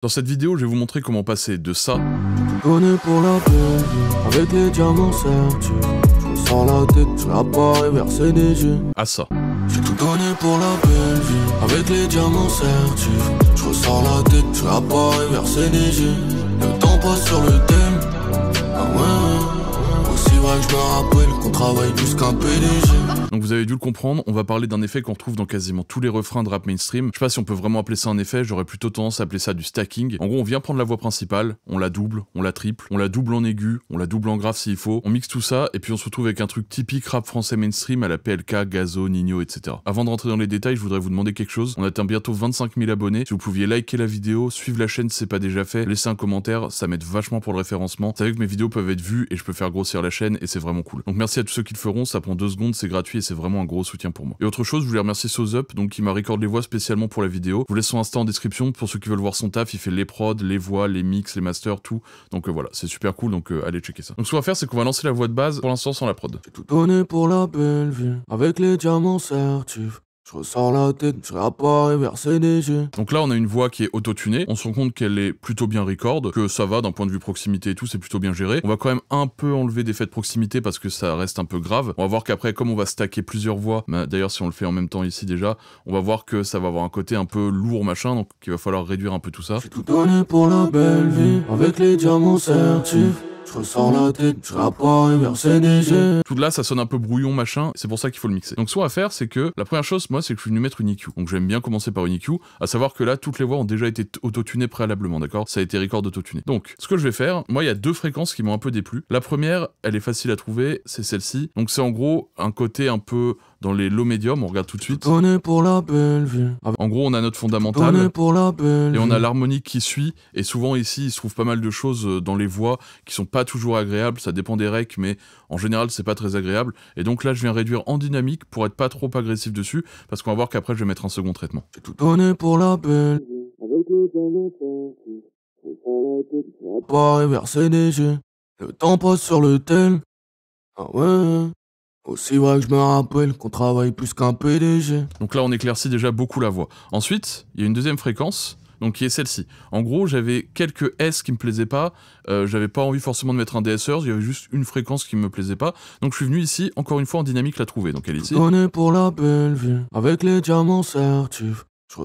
Dans cette vidéo, je vais vous montrer comment passer de ça Donné pour la belle vie, avec les diamants sertus. Je me sens la tête, je la barre et verser des jeux. à ça. J'ai tout donné pour la belle vie, avec les diamants sertus. Je ressens la tête, je la barre et verser des jeux. Le temps passe sur le thème. Ah ouais, aussi vrai que je me rappelle qu'on travaille plus qu'un PDG. Donc vous avez dû le comprendre, on va parler d'un effet qu'on retrouve dans quasiment tous les refrains de rap mainstream. Je sais pas si on peut vraiment appeler ça un effet, j'aurais plutôt tendance à appeler ça du stacking. En gros, on vient prendre la voix principale, on la double, on la triple, on la double en aigu, on la double en grave s'il faut, on mixe tout ça, et puis on se retrouve avec un truc typique rap français mainstream à la PLK, Gazo, Nino, etc. Avant de rentrer dans les détails, je voudrais vous demander quelque chose. On atteint bientôt 25 000 abonnés. Si vous pouviez liker la vidéo, suivre la chaîne si c'est pas déjà fait, laisser un commentaire, ça m'aide vachement pour le référencement. Vous savez que mes vidéos peuvent être vues et je peux faire grossir la chaîne et c'est vraiment cool. Donc merci à tous ceux qui le feront, ça prend 2 secondes, c'est gratuit et c'est vraiment un gros soutien pour moi. Et autre chose, je voulais remercier Sozup, donc qui m'a recordé les voix spécialement pour la vidéo. Je vous laisse son Insta en description pour ceux qui veulent voir son taf, il fait les prods, les voix, les mix, les masters, tout. Donc voilà, c'est super cool, donc allez checker ça. Donc ce qu'on va faire, c'est qu'on va lancer la voix de base, pour l'instant sans la prod. J'ai tout donné pour la belle vie, avec les diamants sertus. Je ressens la tête, je la barre et verser des jeux. Donc là, on a une voix qui est auto-tunée, on se rend compte qu'elle est plutôt bien record, que ça va d'un point de vue proximité et tout, c'est plutôt bien géré. On va quand même un peu enlever des effets de proximité parce que ça reste un peu grave. On va voir qu'après, comme on va stacker plusieurs voix, d'ailleurs si on le fait en même temps ici déjà, on va voir que ça va avoir un côté un peu lourd machin, donc il va falloir réduire un peu tout ça. J'ai tout donné pour la belle vie, avec les diamants sertus. Je ressens la tête, je la barre et verser des jeux. Tout là, ça sonne un peu brouillon machin, c'est pour ça qu'il faut le mixer. Donc ce qu'on va faire, c'est que la première chose, moi, c'est que je suis venu mettre une EQ. Donc j'aime bien commencer par une EQ, à savoir que là, toutes les voix ont déjà été autotunées préalablement, d'accord? Ça a été record autotuné. Donc, ce que je vais faire, moi, il y a 2 fréquences qui m'ont un peu déplu. La première, elle est facile à trouver, c'est celle-ci. Donc c'est en gros un côté un peu dans les low médium, on regarde tout de suite. Donné pour la belle vie. En gros, on a notre fondamental. Pour la belle et on vie. a l'harmonique qui suit, et souvent ici, il se trouve pas mal de choses dans les voix qui sont pas toujours agréables, ça dépend des recs, mais en général, c'est pas très agréable. Et donc là, je viens réduire en dynamique pour être pas trop agressif dessus, parce qu'on va voir qu'après, je vais mettre un second traitement. J'ai tout donné pour la belle vie, avec les diamants sertus. Je ressens la tête, je la barre et verser des jeux. Le temps passe sur le tel. Ah ouais. Aussi vrai que je me rappelle qu'on travaille plus qu'un PDG. Donc là, on éclaircit déjà beaucoup la voix. Ensuite, il y a une deuxième fréquence, donc qui est celle-ci. En gros, j'avais quelques S qui me plaisaient pas, j'avais pas envie forcément de mettre un DSR, il y avait juste une fréquence qui me plaisait pas, donc je suis venu ici, encore une fois en dynamique, la trouver, donc elle est ici. Donné pour la belle vie, avec les diamants sertus.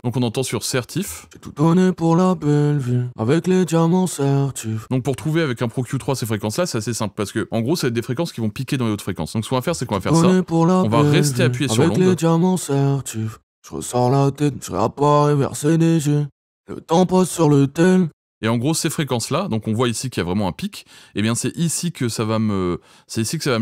Donc on entend sur certif. J'ai tout donné pour la belle vie, avec les diamants sertus. Donc pour trouver avec un Pro Q3 ces fréquences-là, c'est assez simple, parce que en gros, ça va être des fréquences qui vont piquer dans les hautes fréquences. Donc ce qu'on va faire, c'est qu'on va faire ça, on va rester appuyé sur avec les l'onde. diamants sertus. Je ressens la tête, je la barre et verser des jeux. Le temps passe sur le tel. Et en gros, ces fréquences-là, donc on voit ici qu'il y a vraiment un pic, et bien c'est ici que ça va me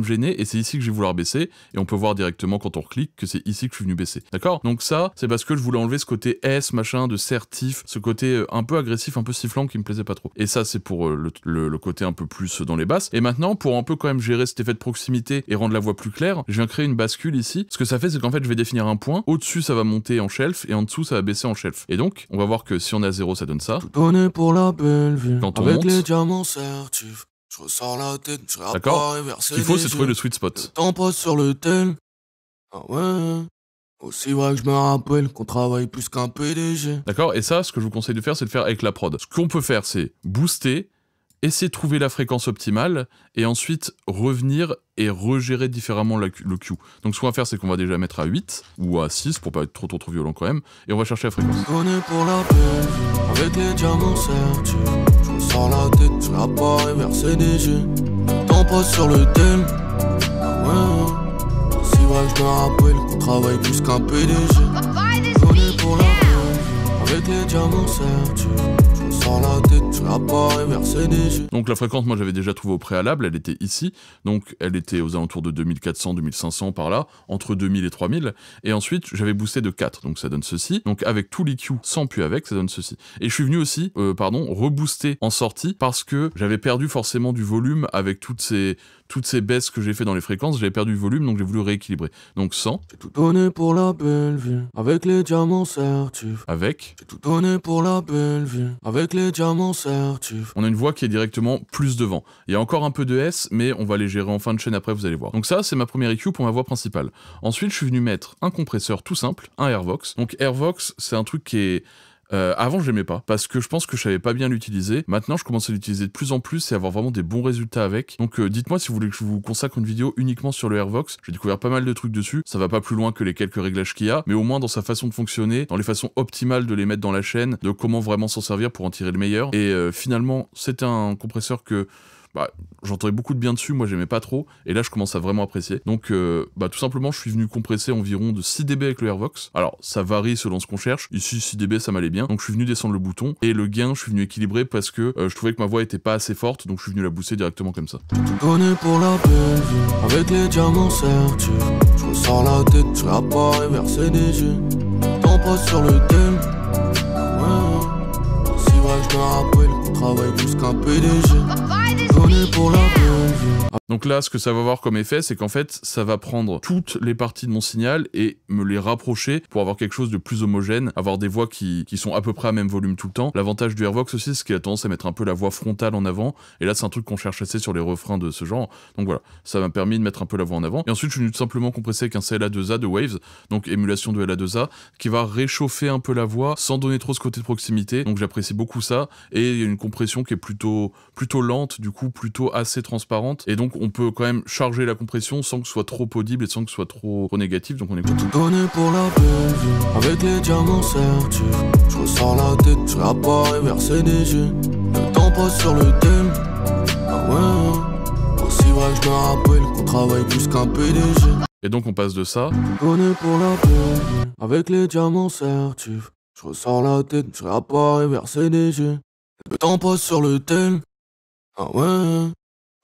gêner, et c'est ici que je vais vouloir baisser, et on peut voir directement quand on reclique que c'est ici que je suis venu baisser. D'accord? Donc ça, c'est parce que je voulais enlever ce côté S, machin, de certif, ce côté un peu agressif, un peu sifflant qui me plaisait pas trop. Et ça, c'est pour le côté un peu plus dans les basses. Et maintenant, pour un peu quand même gérer cet effet de proximité et rendre la voix plus claire, je viens créer une bascule ici. Ce que ça fait, c'est qu'en fait, je vais définir un point, au-dessus, ça va monter en shelf, et en dessous, ça va baisser en shelf. Et donc, on va voir que si on a 0, ça donne ça. Tout donné pour la belle vie, quand on avec monte, les diamants sertus. Je ressens la tête, je la barre et verser ce qu'il faut, des c'est trouver jeux. le sweet Le spot. temps passe sur le tel. Ah ouais. Aussi vrai que je me rappelle qu'on travaille plus qu'un PDG. D'accord? Et ça, ce que je vous conseille de faire, c'est de faire avec la prod. Ce qu'on peut faire, c'est booster, essayer de trouver la fréquence optimale, et ensuite revenir et regérer différemment le Q. Donc ce qu'on va faire, c'est qu'on va déjà mettre à 8, ou à 6, pour pas être trop violent quand même, et on va chercher la fréquence. Donné pour la belle vie, avec les diamants sertus. Je ressens la tête, je la barre et verser des jeux. Le temps passe sur le tel. Ah ouais. Aussi vrai que je me rappelle qu'on travaille plus qu'un PDG. Donné pour la belle vie, avec les diamants sertus. Je ressens la tête, je la barre et verser des jeux. Donc la fréquence, moi j'avais déjà trouvé au préalable, elle était ici, donc elle était aux alentours de 2400, 2500 par là, entre 2000 et 3000, et ensuite j'avais boosté de 4, donc ça donne ceci, donc avec tous les Q sans puis avec, ça donne ceci. Et je suis venu aussi, rebooster en sortie, parce que j'avais perdu forcément du volume avec toutes ces baisses que j'ai fait dans les fréquences, j'avais perdu du volume, donc j'ai voulu rééquilibrer. Donc 100. J'ai tout donné pour la belle vie, avec les diamants sertus. Avec. J'ai tout donné pour la belle vie, avec les diamants sertus. On a une voix qui est directement plus devant. Il y a encore un peu de S, mais on va les gérer en fin de chaîne après, vous allez voir. Donc ça, c'est ma première EQ pour ma voix principale. Ensuite, je suis venu mettre un compresseur tout simple, un Airvox. Donc Airvox, c'est un truc qui est Avant, je l'aimais pas, parce que je pense que je savais pas bien l'utiliser. Maintenant, je commence à l'utiliser de plus en plus et avoir vraiment des bons résultats avec. Donc, dites-moi si vous voulez que je vous consacre une vidéo uniquement sur le Airvox. J'ai découvert pas mal de trucs dessus. Ça va pas plus loin que les quelques réglages qu'il y a, mais au moins dans sa façon de fonctionner, dans les façons optimales de les mettre dans la chaîne, de comment vraiment s'en servir pour en tirer le meilleur. Et finalement, c'est un compresseur que j'entendais beaucoup de bien dessus, moi j'aimais pas trop, et là je commence à vraiment apprécier. Donc tout simplement je suis venu compresser environ de 6 dB avec le Airvox. Alors ça varie selon ce qu'on cherche, ici 6 dB ça m'allait bien, donc je suis venu descendre le bouton, et le gain je suis venu équilibrer parce que je trouvais que ma voix était pas assez forte, donc je suis venu la booster directement comme ça. Tout donné pour la belle vie, avec les diamants certifs. Je ressors la tête, je la barre et verser des jeux. Le temps passe sur le thème. Ouais, c'est vrai que je me rappelle qu'on travaille plus qu'un PDG. Pour la donc là, ce que ça va avoir comme effet, c'est qu'en fait, ça va prendre toutes les parties de mon signal et me les rapprocher pour avoir quelque chose de plus homogène, avoir des voix qui sont à peu près à même volume tout le temps. L'avantage du Airvox aussi, c'est qu'il a tendance à mettre un peu la voix frontale en avant, et là, c'est un truc qu'on cherche assez sur les refrains de ce genre. Donc voilà, ça m'a permis de mettre un peu la voix en avant. Et ensuite, je suis venu tout simplement compresser avec un CLA2A de Waves, donc émulation de LA2A, qui va réchauffer un peu la voix sans donner trop ce côté de proximité. Donc j'apprécie beaucoup ça, et il y a une compression qui est plutôt lente, du coup plutôt assez transparente, et donc on peut quand même charger la compression sans que ce soit trop audible et sans que ce soit trop négatif, donc on écoute. Tout donné pour la belle vie, avec les diamants certifs. Je ressors la tête, je la barre et verser des jeux. Le temps passe sur le thème. Ah ouais, aussi vrai que je me rappelle qu'on travaille plus qu'un PDG. Et donc on passe de ça. Tout donné pour la belle vie, avec les diamants certifs. Je ressors la tête, je la barre et verser des jeux. Le temps passe sur le thème. Ah ouais,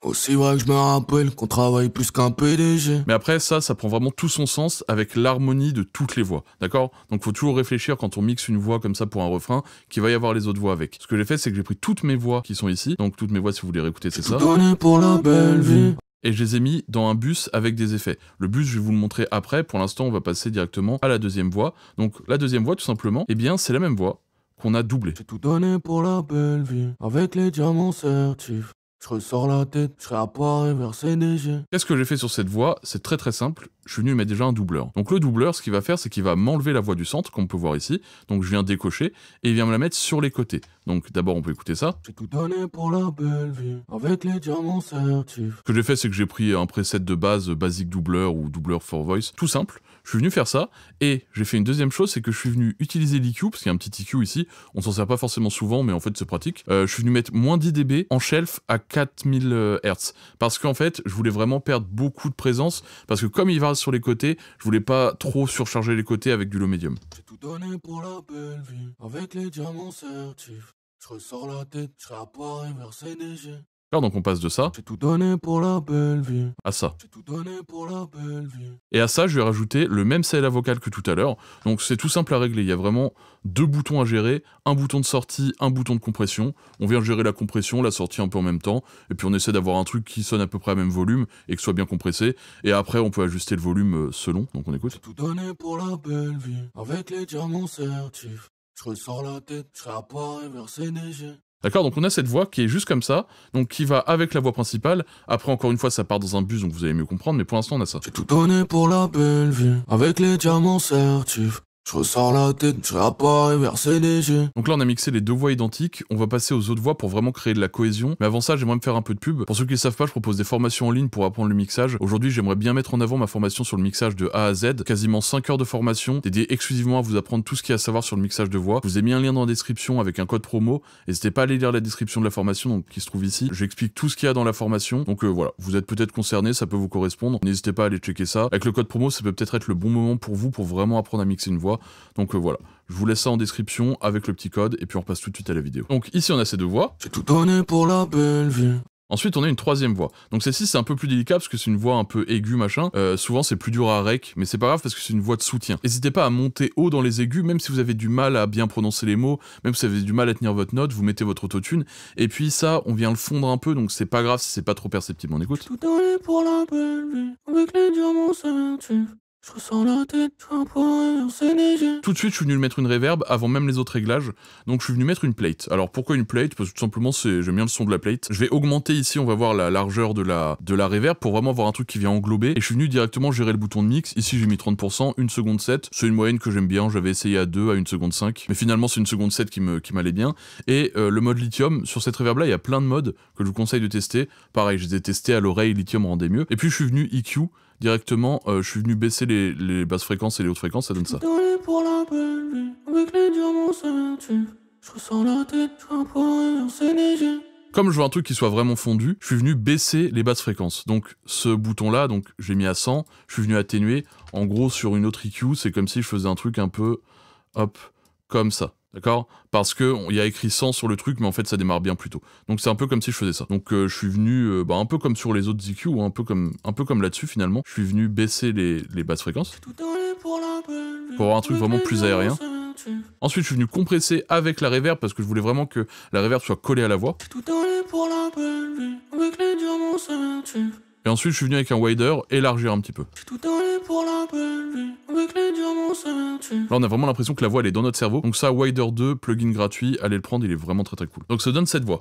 aussi vrai que je me rappelle qu'on travaille plus qu'un PDG. Mais après, ça prend vraiment tout son sens avec l'harmonie de toutes les voix, d'accord? Donc faut toujours réfléchir quand on mixe une voix comme ça pour un refrain, qu'il va y avoir les autres voix avec. Ce que j'ai fait, c'est que j'ai pris toutes mes voix qui sont ici, donc toutes mes voix, si vous voulez réécouter, c'est ça. Tout donné pour la belle vie. Et je les ai mis dans un bus avec des effets. Le bus, je vais vous le montrer après. Pour l'instant, on va passer directement à la deuxième voix. Donc la deuxième voix, tout simplement, eh bien, c'est la même voix qu'on a doublée. J'ai tout donné pour la belle vie, avec les diamants certifs. Je ressors la tête, je réapparais et verser des jets. Qu'est-ce que j'ai fait sur cette voix? C'est très très simple, je suis venu mettre déjà un doubleur. Donc le doubleur, ce qu'il va faire, c'est qu'il va m'enlever la voix du centre, comme on peut voir ici. Donc je viens décocher, et il vient me la mettre sur les côtés. Donc d'abord on peut écouter ça. J'ai tout donné pour la belle vie, avec les diamants certifs. Ce que j'ai fait, c'est que j'ai pris un preset de base, basic doubleur ou doubleur for voice, tout simple. Je suis venu faire ça, et j'ai fait une deuxième chose, c'est que je suis venu utiliser l'EQ, parce qu'il y a un petit EQ ici, on s'en sert pas forcément souvent, mais en fait c'est pratique. Je suis venu mettre moins 10 dB en shelf à 4000 Hz, parce qu'en fait, je voulais vraiment perdre beaucoup de présence, parce que comme il va sur les côtés, je voulais pas trop surcharger les côtés avec du low medium. J'ai tout donné pour la belle vie, avec les diamants certifs. Je ressors la tête, je réapparais et verser des jets. Alors donc on passe de ça J'ai tout donné pour la belle vie. à ça. J'ai tout donné pour la belle vie. Et à ça, je vais rajouter le même CLA vocal que tout à l'heure. Donc c'est tout simple à régler. Il y a vraiment deux boutons à gérer. Un bouton de sortie, un bouton de compression. On vient gérer la compression, la sortie un peu en même temps. Et puis on essaie d'avoir un truc qui sonne à peu près à même volume et que soit bien compressé. Et après, on peut ajuster le volume selon. Donc on écoute. J'ai tout donné pour la belle vie, avec les diamants certifs. Je ressors la tête, je réapparais et verser des jets. D'accord, donc on a cette voix qui est juste comme ça, donc qui va avec la voix principale. Après, encore une fois, ça part dans un bus, donc vous allez mieux comprendre, mais pour l'instant, on a ça. J'ai tout donné pour la belle vie, avec les diamants certifs. Je ressors la tête, je réapparais et verser des jets. Donc là, on a mixé les deux voix identiques. On va passer aux autres voix pour vraiment créer de la cohésion. Mais avant ça, j'aimerais me faire un peu de pub. Pour ceux qui ne savent pas, je propose des formations en ligne pour apprendre le mixage. Aujourd'hui, j'aimerais bien mettre en avant ma formation sur le mixage de A à Z. Quasiment 5 heures de formation dédiée exclusivement à vous apprendre tout ce qu'il y a à savoir sur le mixage de voix. Je vous ai mis un lien dans la description avec un code promo. N'hésitez pas à aller lire la description de la formation donc, qui se trouve ici. J'explique tout ce qu'il y a dans la formation. Donc voilà, vous êtes peut-être concerné, ça peut vous correspondre. N'hésitez pas à aller checker ça. Avec le code promo, ça peut peut-être être le bon moment pour vous pour vraiment apprendre à mixer une voix. Donc voilà. Je vous laisse ça en description avec le petit code et puis on repasse tout de suite à la vidéo. Donc ici on a ces deux voix. J'ai tout donné pour la belle vie. Ensuite on a une troisième voix. Donc celle-ci c'est un peu plus délicat parce que c'est une voix un peu aiguë machin. Souvent c'est plus dur à rec, mais c'est pas grave parce que c'est une voix de soutien. N'hésitez pas à monter haut dans les aigus, même si vous avez du mal à bien prononcer les mots, même si vous avez du mal à tenir votre note, vous mettez votre autotune. Et puis ça, on vient le fondre un peu, donc c'est pas grave si c'est pas trop perceptible. On écoute. J'ai tout donné pour la belle vie, avec les diamants certifs. Je ressens la tête, je suis un peu inversé les yeux. Tout de suite, je suis venu mettre une reverb avant même les autres réglages. Donc je suis venu mettre une plate. Alors pourquoi une plate? Parce que tout simplement, j'aime bien le son de la plate. Je vais augmenter ici, on va voir la largeur de la reverb pour vraiment avoir un truc qui vient englober. Et je suis venu directement gérer le bouton de mix. Ici, j'ai mis 30%, 1 seconde 7. C'est une moyenne que j'aime bien. J'avais essayé à 2, à 1 seconde 5. Mais finalement, c'est 1 seconde 7 qui m'allait bien. Et le mode lithium, sur cette reverb là, il y a plein de modes que je vous conseille de tester. Pareil, je les ai testés à l'oreille, lithium rendait mieux. Et puis je suis venu EQ. Directement, je suis venu baisser les basses fréquences et les hautes fréquences, ça donne ça. Pour la belle vie, avec les diamants ceinture. Je ressens la tête, je suis un peu inversé les yeux. Comme je veux un truc qui soit vraiment fondu, je suis venu baisser les basses fréquences. Donc ce bouton-là, donc j'ai mis à 100, je suis venu atténuer. En gros, sur une autre EQ, c'est comme si je faisais un truc un peu, hop, comme ça. D'accord? Parce que il y a écrit 100 sur le truc, mais en fait ça démarre bien plus tôt. Donc c'est un peu comme si je faisais ça. Donc je suis venu, un peu comme sur les autres EQ, un peu comme là-dessus finalement. Je suis venu baisser les basses fréquences pour avoir un truc vraiment plus aérien. Ensuite je suis venu compresser avec la reverb parce que je voulais vraiment que la reverb soit collée à la voix. Et ensuite je suis venu avec un wider, élargir un petit peu. Là on a vraiment l'impression que la voix elle est dans notre cerveau. Donc ça, wider 2, plugin gratuit, allez le prendre, il est vraiment très très cool. Donc ça donne cette voix.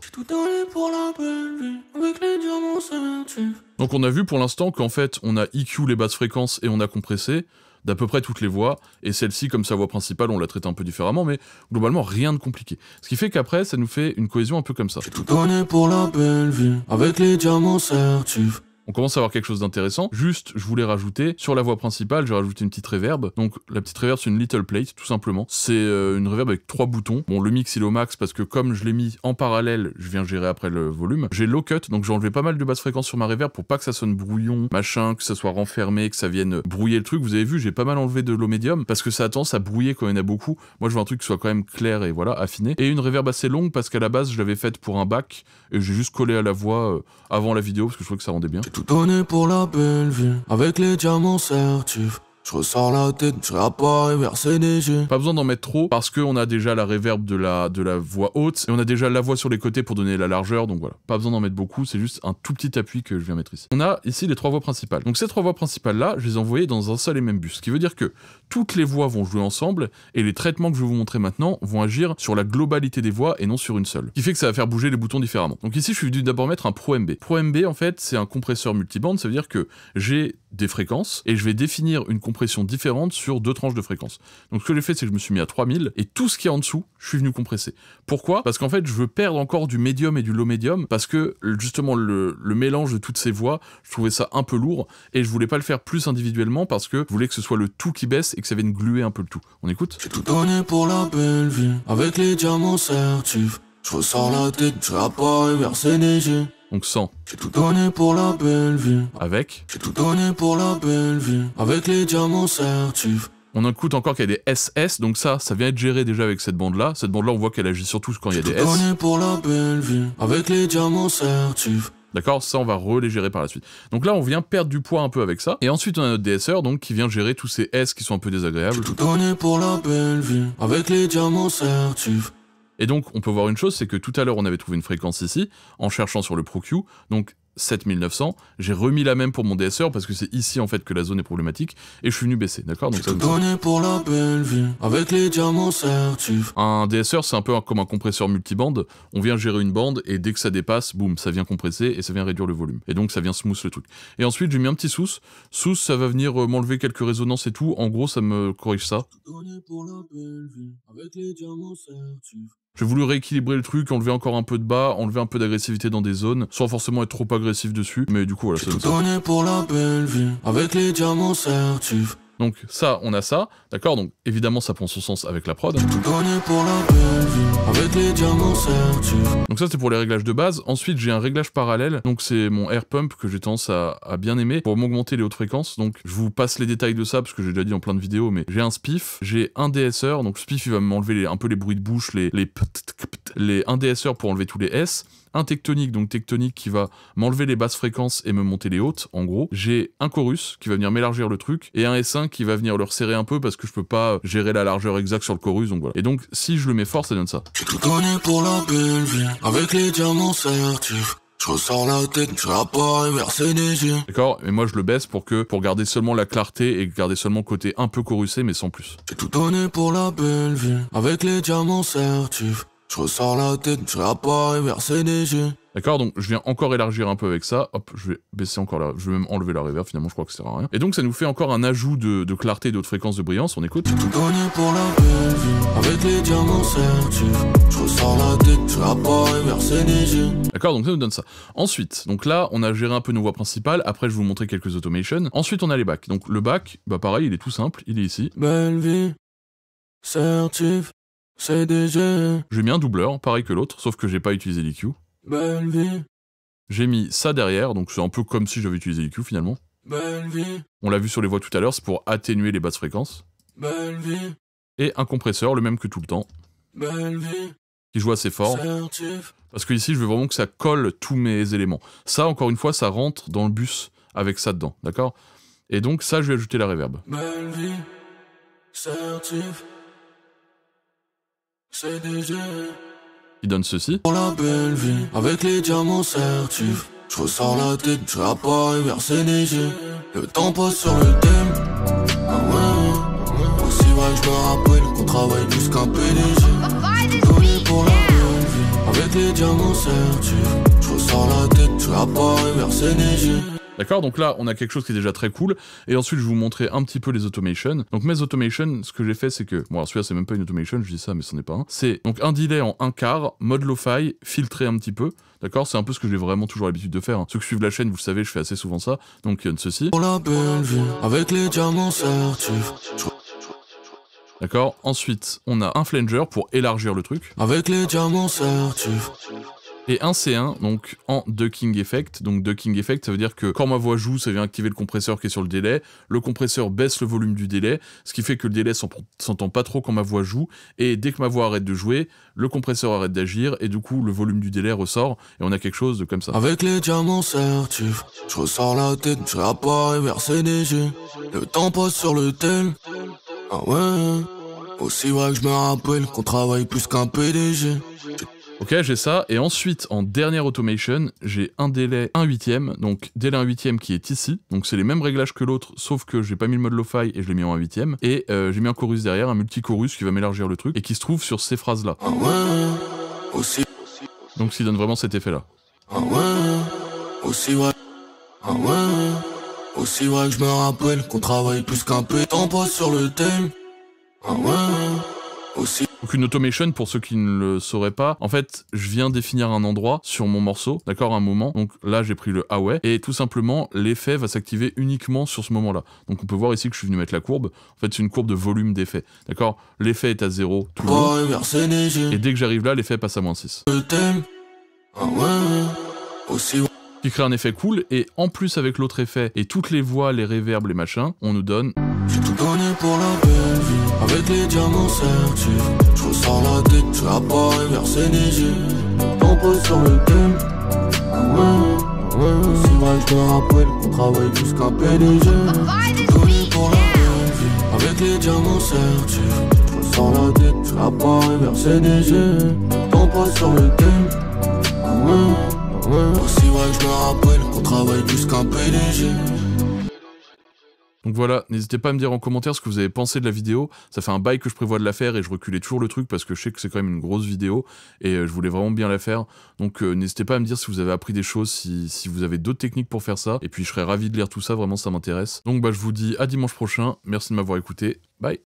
Donc on a vu pour l'instant qu'en fait on a EQ les basses fréquences et on a compressé d'à peu près toutes les voix, et celle-ci, comme sa voix principale, on la traite un peu différemment, mais globalement rien de compliqué. Ce qui fait qu'après, ça nous fait une cohésion un peu comme ça. J'ai tout donné pour la belle vie, avec les diamants certifs. On commence à avoir quelque chose d'intéressant. Juste, je voulais rajouter, sur la voix principale, j'ai rajouté une petite reverb. Donc la petite reverb, c'est une little plate, tout simplement. C'est une reverb avec 3 boutons. Bon, le mix, il est au max, parce que comme je l'ai mis en parallèle, je viens gérer après le volume. J'ai low cut, donc j'ai enlevé pas mal de basses fréquences sur ma reverb pour pas que ça sonne brouillon, machin, que ça soit renfermé, que ça vienne brouiller le truc. Vous avez vu, j'ai pas mal enlevé de low medium, parce que ça a tendance à brouiller quand il y en a beaucoup. Moi, je veux un truc qui soit quand même clair et voilà, affiné. Et une reverb assez longue, parce qu'à la base, je l'avais faite pour un back, et j'ai juste collé à la voix avant la vidéo, parce que je trouvais que ça rendait bien. J'ai tout donné pour la belle vie, avec les diamants certifs. Je ressors la tête, je réapparais verser des yeux. Pas besoin d'en mettre trop, parce qu'on a déjà la reverb de la voix haute, et on a déjà la voix sur les côtés pour donner la largeur, donc voilà. Pas besoin d'en mettre beaucoup, c'est juste un tout petit appui que je viens mettre ici. On a ici les 3 voix principales. Donc ces 3 voix principales-là, je les ai envoyées dans un seul et même bus. Ce qui veut dire que toutes les voix vont jouer ensemble, et les traitements que je vais vous montrer maintenant vont agir sur la globalité des voix et non sur une seule. Ce qui fait que ça va faire bouger les boutons différemment. Donc ici, je suis venu d'abord mettre un Pro MB. Pro MB, en fait, c'est un compresseur multiband, ça veut dire que j'ai des fréquences, et je vais définir une compression différente sur 2 tranches de fréquences. Donc ce que j'ai fait, c'est que je me suis mis à 3000, et tout ce qui est en dessous, je suis venu compresser. Pourquoi? Parce qu'en fait, je veux perdre encore du médium et du low médium, parce que justement, le mélange de toutes ces voix, je trouvais ça un peu lourd, et je voulais pas le faire plus individuellement, parce que je voulais que ce soit le tout qui baisse, et que ça vienne gluer un peu le tout. On écoute? J'ai tout donné pour la belle vie, avec les diamants certifs. Je ressors la tête, je réapparais verser des yeux. Donc 100. J'ai tout donné pour la belle vie. Avec. J'ai tout donné pour la belle vie, avec les diamants certifs. On écoute encore qu'il y a des SS, donc ça vient être géré déjà avec cette bande-là. Cette bande-là, on voit qu'elle agit surtout quand il y a des S. J'ai tout donné pour la belle vie, avec les diamants certifs. D'accord, ça on va les gérer par la suite. Donc là on vient perdre du poids un peu avec ça. Et ensuite on a notre DSR donc qui vient gérer tous ces S qui sont un peu désagréables. J'ai tout donné pour la belle vie, avec les diamants certifs. Et donc on peut voir une chose, c'est que tout à l'heure on avait trouvé une fréquence ici, en cherchant sur le ProQ, donc 7900, j'ai remis la même pour mon DSR parce que c'est ici en fait que la zone est problématique, et je suis venu baisser, d'accord? Donc j'ai tout donné pour la belle vie, avec les diamants certifs. Un DSR c'est un peu comme un compresseur multiband, on vient gérer une bande, et dès que ça dépasse, boum, ça vient compresser, et ça vient réduire le volume. Et donc ça vient smooth le truc. Et ensuite j'ai mis un petit sous, ça va venir m'enlever quelques résonances et tout, en gros ça me corrige ça. J'ai tout donné pour la belle vie, avec les diamants certifs. J'ai voulu rééquilibrer le truc, enlever encore un peu de bas, enlever un peu d'agressivité dans des zones, sans forcément être trop agressif dessus, mais du coup voilà, ça donne ça. J'ai tout donné pour la belle vie, avec les diamants certifs. Donc ça, on a ça, d'accord? Donc évidemment ça prend son sens avec la prod. J'ai tout donné pour la belle vie, avec les diamants certifs. Donc ça c'est pour les réglages de base. Ensuite j'ai un réglage parallèle, donc c'est mon air pump que j'ai tendance à bien aimer pour m'augmenter les hautes fréquences. Donc je vous passe les détails de ça parce que j'ai déjà dit dans plein de vidéos, mais j'ai un spiff, j'ai un DSR, donc spiff il va m'enlever un peu les bruits de bouche, un DSR pour enlever tous les S. Un tectonique, donc tectonique qui va m'enlever les basses fréquences et me monter les hautes, en gros. J'ai un chorus qui va venir m'élargir le truc, et un S1 qui va venir le resserrer un peu parce que je peux pas gérer la largeur exacte sur le chorus, donc voilà. Et donc, si je le mets fort, ça donne ça. J'ai tout donné pour la belle vie, avec les diamants certifs. Je ressors la tête, je la pas verser des yeux. D'accord? Et moi je le baisse pour garder seulement la clarté et garder seulement le côté un peu corussé mais sans plus. J'ai tout donné pour la belle vie, avec les diamants certifs. Je ressors la tête, je la pas verser des yeux. D'accord, donc je viens encore élargir un peu avec ça. Hop, je vais baisser encore là. Je vais même enlever la reverb, finalement, je crois que ça sert à rien. Et donc ça nous fait encore un ajout de clarté et d'autres fréquences de brillance. On écoute. J'ai tout donné pour la belle vie, avec les diamants certifs. Je ressors la tête, je la pas verser des yeux. D'accord, donc ça nous donne ça. Ensuite, donc là, on a géré un peu nos voix principales. Après, je vais vous montrer quelques automations. Ensuite, on a les backs. Donc le back, bah pareil, il est tout simple. Il est ici. Belle vie, certif, CDG. J'ai mis un doubleur, pareil que l'autre, sauf que j'ai pas utilisé l'EQ. Belle vie. J'ai mis ça derrière, donc c'est un peu comme si j'avais utilisé l'EQ finalement. Belle vie. On l'a vu sur les voix tout à l'heure, c'est pour atténuer les basses fréquences. Belle vie. Et un compresseur, le même que tout le temps, Belle vie. qui joue assez fort. Certif. Parce que ici, je veux vraiment que ça colle tous mes éléments. Ça, encore une fois, ça rentre dans le bus avec ça dedans, d'accord? Et donc ça, je vais ajouter la reverb. Belle vie. Certif. CDG. Qui donne ceci. Pour la belle vie, avec les diamants certifs. Je ressors la tête, je la pas verser des yeux. Le temps passe sur le thème. Ah ouais. Aussi vrai que je me rappelle qu'on travaille plus qu'un PDG. Donné pour la belle vie, avec les diamants certifs. Je ressors la tête, je la pas verser des yeux. D'accord, donc là, on a quelque chose qui est déjà très cool. Et ensuite, je vais vous montrer un petit peu les automations. Donc mes automations, ce que j'ai fait, c'est que... Bon, alors celui-là, c'est même pas une automation, je dis ça, mais ce n'est pas un. C'est donc un delay en 1/4, mode lo-fi, filtré un petit peu. D'accord, c'est un peu ce que j'ai vraiment toujours l'habitude de faire. Hein. Ceux qui suivent la chaîne, vous le savez, je fais assez souvent ça. Donc il y a ceci. Pour la belle vie, avec les diamants certifs. D'accord, ensuite, on a un flanger pour élargir le truc. Avec les diamants certifs. Et un C1, donc en ducking effect. Donc ducking effect, ça veut dire que quand ma voix joue, ça vient activer le compresseur qui est sur le délai. Le compresseur baisse le volume du délai, ce qui fait que le délai s'entend pas trop quand ma voix joue. Et dès que ma voix arrête de jouer, le compresseur arrête d'agir, et du coup, le volume du délai ressort, et on a quelque chose de comme ça. Avec les diamants certifs, je ressors la tête, je la pas verser des yeux. Le temps passe sur le tel. Ah ouais. Aussi vrai que je me rappelle qu'on travaille plus qu'un PDG. Ok, j'ai ça, et ensuite, en dernière automation, j'ai un délai 1/8, donc délai 1/8 qui est ici, donc c'est les mêmes réglages que l'autre, sauf que j'ai pas mis le mode lo-fi et je l'ai mis en 1/8, et j'ai mis un chorus derrière, un multi-chorus qui va m'élargir le truc, et qui se trouve sur ces phrases-là. Ah ouais, aussi. Donc ça donne vraiment cet effet-là. Ah ouais, aussi vrai. Ah ouais, aussi vrai que je me rappelle qu'on travaille plus qu'un peu. Temps passe sur le thème. Ah ouais, aussi. Donc une automation, pour ceux qui ne le sauraient pas, en fait, je viens définir un endroit sur mon morceau, d'accord, un moment, donc là j'ai pris le ah ouais, et tout simplement, l'effet va s'activer uniquement sur ce moment-là. Donc on peut voir ici que je suis venu mettre la courbe, en fait c'est une courbe de volume d'effet, d'accord? L'effet est à 0 tout le long, et dès que j'arrive là, l'effet passe à -6. Ah ouais, aussi. Qui crée un effet cool, et en plus avec l'autre effet, et toutes les voix, les reverbs, les machins, on nous donne... J'ai tout donné pour la belle vie, avec les diamants certifs. Je ressors la tête, je la pas verser des yeux. On pose sur le thème. Ah ouais, c'est vrai que je me rappelle qu'on travaille plus qu'un PDG. J'ai tout donné pour la belle vie, avec les diamants certifs. Je ressors la tête, je la pas verser des yeux. On pose sur le thème. Ah ouais, aussi vrai que je me rappelle qu'on travaille plus qu'un PDG. Donc voilà, n'hésitez pas à me dire en commentaire ce que vous avez pensé de la vidéo. Ça fait un bail que je prévois de la faire et je reculais toujours le truc parce que je sais que c'est quand même une grosse vidéo et je voulais vraiment bien la faire. Donc n'hésitez pas à me dire si vous avez appris des choses, si vous avez d'autres techniques pour faire ça. Et puis je serais ravi de lire tout ça, vraiment ça m'intéresse. Donc bah je vous dis à dimanche prochain, merci de m'avoir écouté, bye.